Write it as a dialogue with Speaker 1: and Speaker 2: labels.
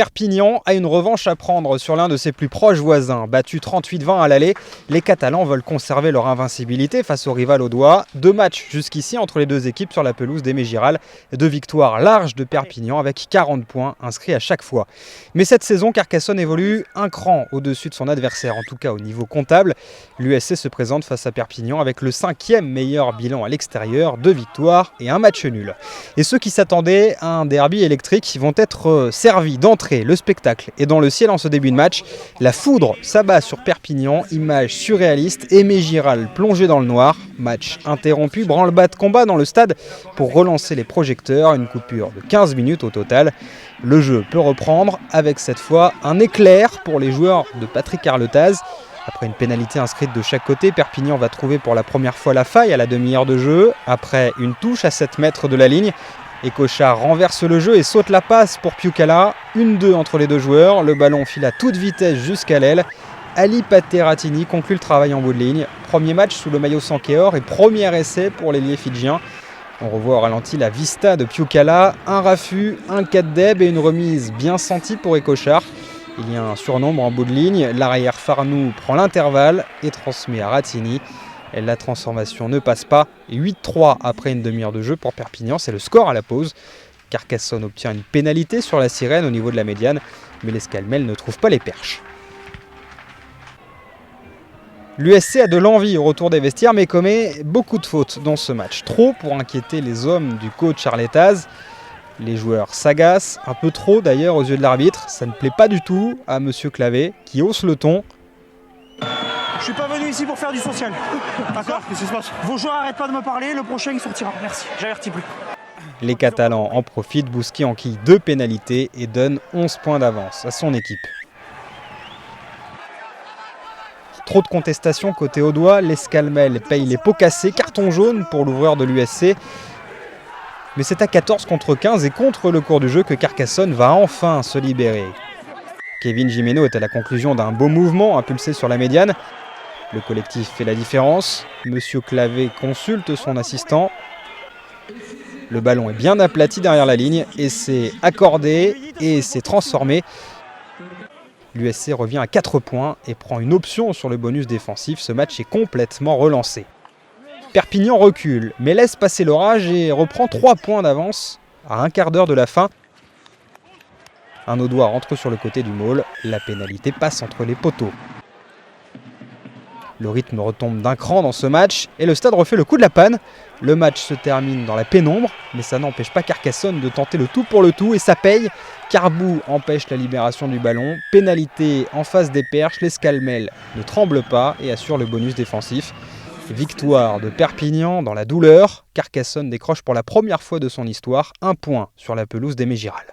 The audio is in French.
Speaker 1: Perpignan a une revanche à prendre sur l'un de ses plus proches voisins. Battu 38-20 à l'aller, les Catalans veulent conserver leur invincibilité face au rival audois. 2 matchs jusqu'ici entre les deux équipes sur la pelouse d'Aimé Giral. 2 victoires larges de Perpignan avec 40 points inscrits à chaque fois. Mais cette saison, Carcassonne évolue un cran au-dessus de son adversaire, en tout cas au niveau comptable. L'USC se présente face à Perpignan avec le 5e meilleur bilan à l'extérieur, 2 victoires et un match nul. Et ceux qui s'attendaient à un derby électrique vont être servis d'entrée. Le spectacle est dans le ciel en ce début de match. La foudre s'abat sur Perpignan, image surréaliste. Aimé Giral plongé dans le noir. Match interrompu, branle-bas de combat dans le stade pour relancer les projecteurs. Une coupure de 15 minutes au total. Le jeu peut reprendre avec cette fois un éclair pour les joueurs de Patrick Arletaz. Après une pénalité inscrite de chaque côté, Perpignan va trouver pour la première fois la faille à la demi-heure de jeu. Après une touche à 7 mètres de la ligne, Écochard renverse le jeu et saute la passe pour Piucala. 1-2 entre les deux joueurs. Le ballon file à toute vitesse jusqu'à l'aile. Ali Pateratini conclut le travail en bout de ligne. Premier match sous le maillot Sankeor et premier essai pour l'ailier fidjien. On revoit au ralenti la vista de Piucala. Un raffut, un 4 deb et une remise bien sentie pour Écochard. Il y a un surnombre en bout de ligne. L'arrière Farnou prend l'intervalle et transmet à Ratini. Et la transformation ne passe pas. 8-3 après une demi-heure de jeu pour Perpignan, c'est le score à la pause. Carcassonne obtient une pénalité sur la sirène au niveau de la médiane, mais l'Escalmel ne trouve pas les perches. L'USC a de l'envie au retour des vestiaires, mais commet beaucoup de fautes dans ce match. Trop pour inquiéter les hommes du coach Arletaz. Les joueurs s'agacent, un peu trop d'ailleurs aux yeux de l'arbitre. Ça ne plaît pas du tout à Monsieur Clavé, qui hausse le ton.
Speaker 2: Je suis pas venu ici pour faire du social. D'accord ? Qu'est-ce qui se passe ? Vos joueurs arrêtent pas de me parler, le prochain il sortira. Merci, j'avertis plus.
Speaker 1: Les Catalans en profitent, Bousquet enquille 2 pénalités et donne 11 points d'avance à son équipe. Trop de contestations côté audois, l'Escalmel paye les pots cassés, carton jaune pour l'ouvreur de l'USC. Mais c'est à 14 contre 15 et contre le cours du jeu que Carcassonne va enfin se libérer. Kevin Gimeno est à la conclusion d'un beau mouvement impulsé sur la médiane. Le collectif fait la différence. Monsieur Clavé consulte son assistant. Le ballon est bien aplati derrière la ligne et c'est accordé et c'est transformé. L'USC revient à 4 points et prend une option sur le bonus défensif. Ce match est complètement relancé. Perpignan recule, mais laisse passer l'orage et reprend 3 points d'avance à un quart d'heure de la fin. Un audois rentre sur le côté du maul. La pénalité passe entre les poteaux. Le rythme retombe d'un cran dans ce match et le stade refait le coup de la panne. Le match se termine dans la pénombre, mais ça n'empêche pas Carcassonne de tenter le tout pour le tout et ça paye. Carbou empêche la libération du ballon. Pénalité en face des perches. L'Escalmel ne tremble pas et assure le bonus défensif. Victoire de Perpignan dans la douleur. Carcassonne décroche pour la première fois de son histoire 1 point sur la pelouse d'Aimé Giral.